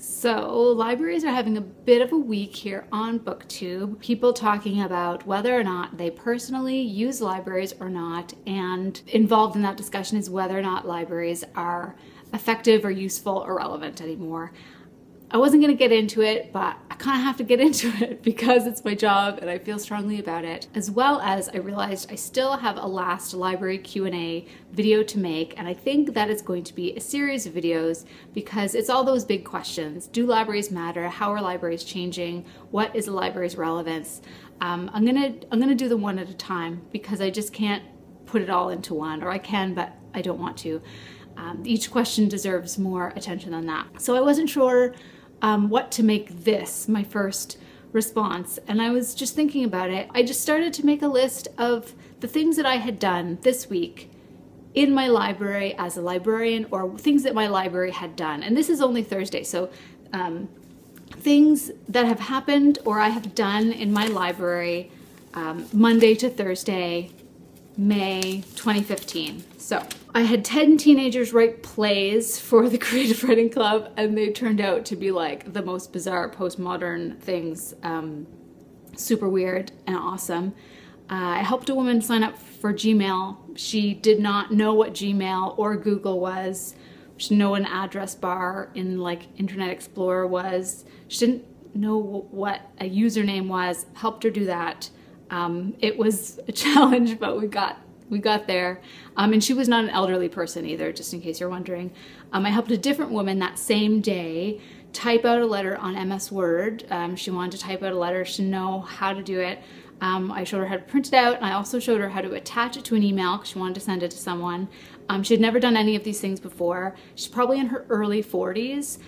So libraries are having a bit of a week here on BookTube. People talking about whether or not they personally use libraries or not, and involved in that discussion is whether or not libraries are effective or useful or relevant anymore. I wasn't going to get into it, but I kind of have to get into it because it's my job and I feel strongly about it. As well as I realized I still have a last library Q&A video to make, and I think that is going to be a series of videos because it's all those big questions. Do libraries matter? How are libraries changing? What is a library's relevance? I'm gonna do them one at a time because I just can't put it all into one, or I can, but I don't want to. Each question deserves more attention than that. So I wasn't sure what to make this my first response, and I was just thinking about it. I just started to make a list of the things that I had done this week in my library as a librarian, or things that my library had done. And this is only Thursday, so things that have happened or I have done in my library Monday to Thursday, May 2015. So I had 10 teenagers write plays for the Creative Writing Club, and they turned out to be like the most bizarre postmodern things, super weird and awesome. I helped a woman sign up for Gmail. She did not know what Gmail or Google was. She didn't know what an address bar in like Internet Explorer was. She didn't know what a username was. Helped her do that. It was a challenge, but we got there. And she was not an elderly person either, just in case you're wondering. I helped a different woman that same day type out a letter on MS Word. She wanted to type out a letter. She didn't know how to do it. I showed her how to print it out, and I also showed her how to attach it to an email because she wanted to send it to someone. She had never done any of these things before. She's probably in her early 40s.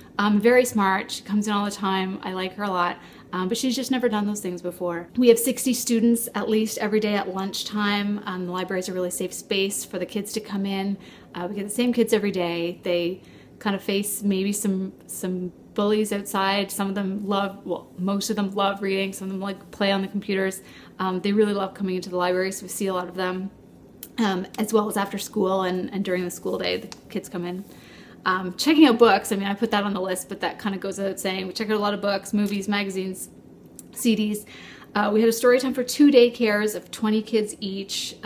Very smart. She comes in all the time. I like her a lot. But she's just never done those things before. We have 60 students at least every day at lunchtime. The library is a really safe space for the kids to come in. We get the same kids every day. They kind of face maybe some bullies outside. Some of them love, well, most of them love reading. Some of them like play on the computers. They really love coming into the library, so we see a lot of them. As well as after school and during the school day, the kids come in. Checking out books, I mean, I put that on the list, but that kind of goes without saying. We check out a lot of books, movies, magazines, CDs. We had a story time for 2 daycares of 20 kids each,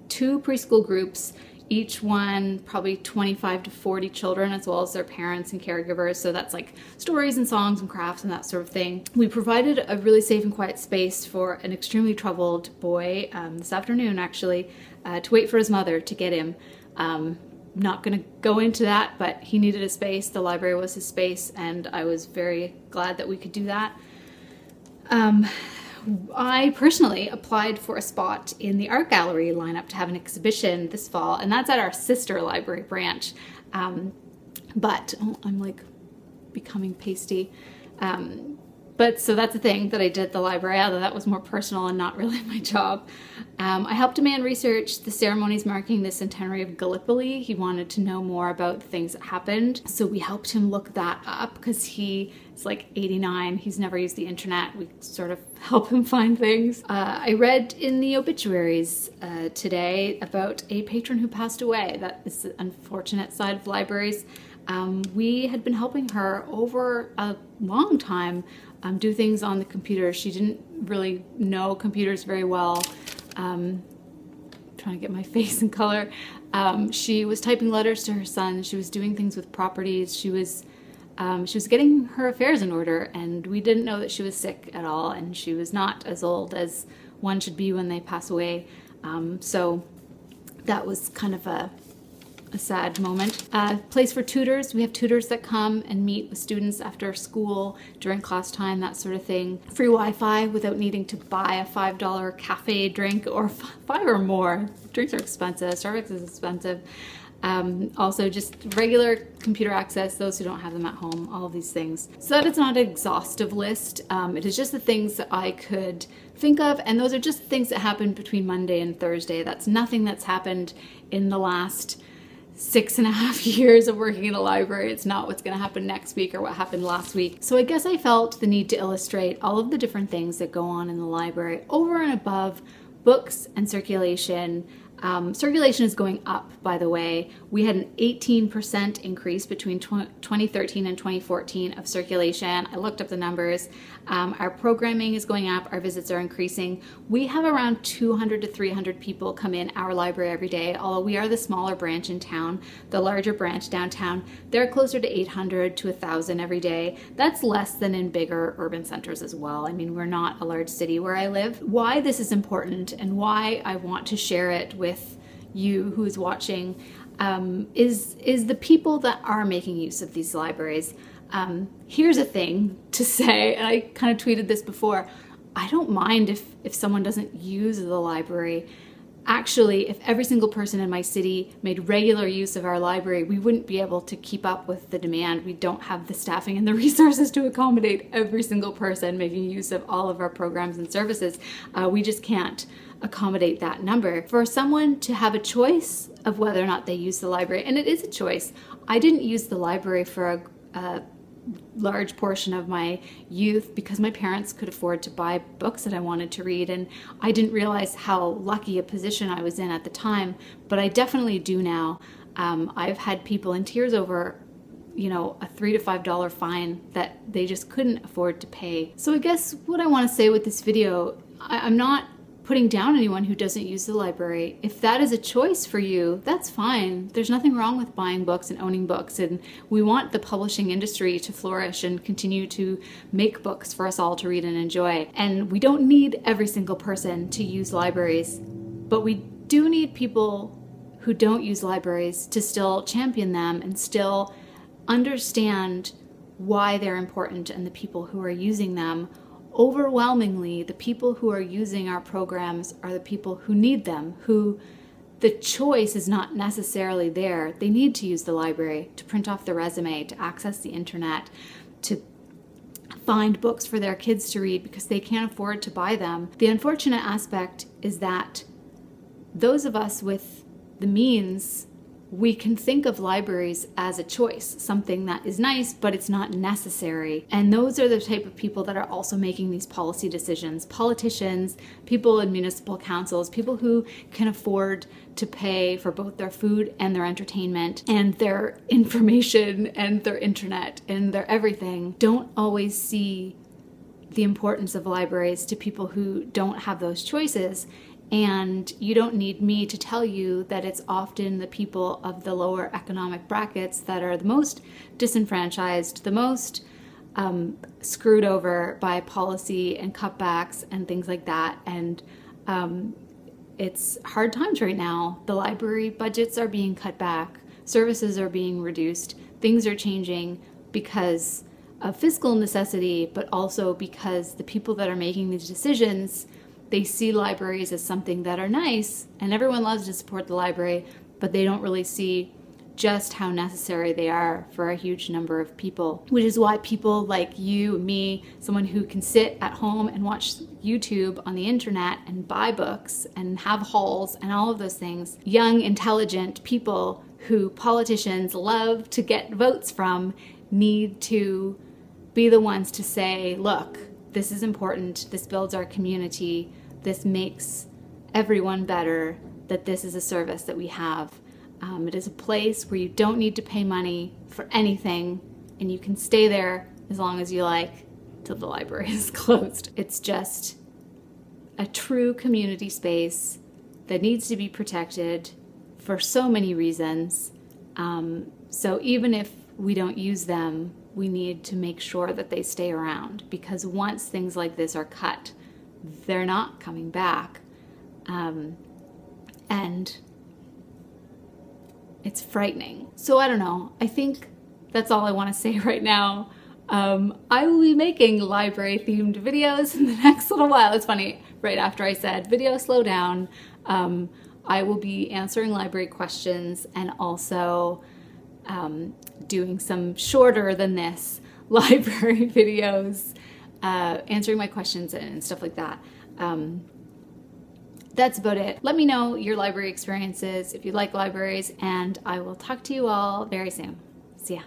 2 preschool groups, each one probably 25 to 40 children, as well as their parents and caregivers. So that's like stories and songs and crafts and that sort of thing. We provided a really safe and quiet space for an extremely troubled boy this afternoon, actually, to wait for his mother to get him. Not going to go into that, but he needed a space. The library was his space, and I was very glad that we could do that. I personally applied for a spot in the art gallery lineup to have an exhibition this fall, and that's at our sister library branch. But I'm like becoming pasty. But so that's the thing that I did at the library, although that was more personal and not really my job. I helped a man research the ceremonies marking the centenary of Gallipoli. He wanted to know more about the things that happened. So we helped him look that up because he is like 89. He's never used the internet. We sort of help him find things. I read in the obituaries today about a patron who passed away. That is the unfortunate side of libraries. We had been helping her over a long time do things on the computer. She didn't really know computers very well. Trying to get my face in color. She was typing letters to her son. She was doing things with properties. She was getting her affairs in order, and we didn't know that she was sick at all, and she was not as old as one should be when they pass away. So that was kind of a sad moment. Place for tutors. We have tutors that come and meet with students after school, during class time, that sort of thing. Free Wi-Fi without needing to buy a $5 cafe drink, or 5 or more. Drinks are expensive. Starbucks is expensive. Also just regular computer access, those who don't have them at home, all of these things. So that is not an exhaustive list. It is just the things that I could think of, and those are just things that happened between Monday and Thursday. That's nothing that's happened in the last 6.5 years of working in a library. It's not what's going to happen next week or what happened last week. So I guess I felt the need to illustrate all of the different things that go on in the library over and above books and circulation. Circulation is going up, by the way. We had an 18% increase between 2013 and 2014 of circulation. I looked up the numbers. Our programming is going up, our visits are increasing. We have around 200 to 300 people come in our library every day, although we are the smaller branch in town. The larger branch downtown, they're closer to 800 to 1,000 every day. That's less than in bigger urban centers as well. I mean, we're not a large city where I live. Why this is important and why I want to share it with you who's watching is the people that are making use of these libraries. Here's a thing to say, and I kind of tweeted this before, I don't mind if someone doesn't use the library. Actually, if every single person in my city made regular use of our library, we wouldn't be able to keep up with the demand. We don't have the staffing and the resources to accommodate every single person making use of all of our programs and services. We just can't accommodate that number. For someone to have a choice of whether or not they use the library, and it is a choice. I didn't use the library for a large portion of my youth because my parents could afford to buy books that I wanted to read, and I didn't realize how lucky a position I was in at the time, but I definitely do now. I've had people in tears over a $3 to $5 fine that they just couldn't afford to pay. So I guess what I want to say with this video, I'm not putting down anyone who doesn't use the library. If that is a choice for you, that's fine. There's nothing wrong with buying books and owning books, and we want the publishing industry to flourish and continue to make books for us all to read and enjoy. And we don't need every single person to use libraries, but we do need people who don't use libraries to still champion them and still understand why they're important and the people who are using them. Overwhelmingly, the people who are using our programs are the people who need them, who the choice is not necessarily there. They need to use the library to print off their resume, to access the internet, to find books for their kids to read because they can't afford to buy them. The unfortunate aspect is that those of us with the means, we can think of libraries as a choice, something that is nice, but it's not necessary. And those are the type of people that are also making these policy decisions. Politicians, people in municipal councils, people who can afford to pay for both their food and their entertainment and their information and their internet and their everything, don't always see the importance of libraries to people who don't have those choices. And you don't need me to tell you that it's often the people of the lower economic brackets that are the most disenfranchised, the most screwed over by policy and cutbacks and things like that. And it's hard times right now. The library budgets are being cut back, services are being reduced, things are changing because of fiscal necessity, but also because the people that are making these decisions, they see libraries as something that are nice, and everyone loves to support the library, but they don't really see just how necessary they are for a huge number of people. Which is why people like you, me, someone who can sit at home and watch YouTube on the internet and buy books and have hauls and all of those things, young, intelligent people who politicians love to get votes from, need to be the ones to say, look, this is important, this builds our community, this makes everyone better, that this is a service that we have. It is a place where you don't need to pay money for anything, and you can stay there as long as you like till the library is closed. It's just a true community space that needs to be protected for so many reasons. So even if we don't use them, we need to make sure that they stay around, because once things like this are cut, they're not coming back. And it's frightening. So I don't know. I think that's all I want to say right now. I will be making library themed videos in the next little while. It's funny, right after I said video slow down, I will be answering library questions and also doing some shorter than this library videos, answering my questions and stuff like that. That's about it. Let me know your library experiences if you like libraries, and I will talk to you all very soon. See ya.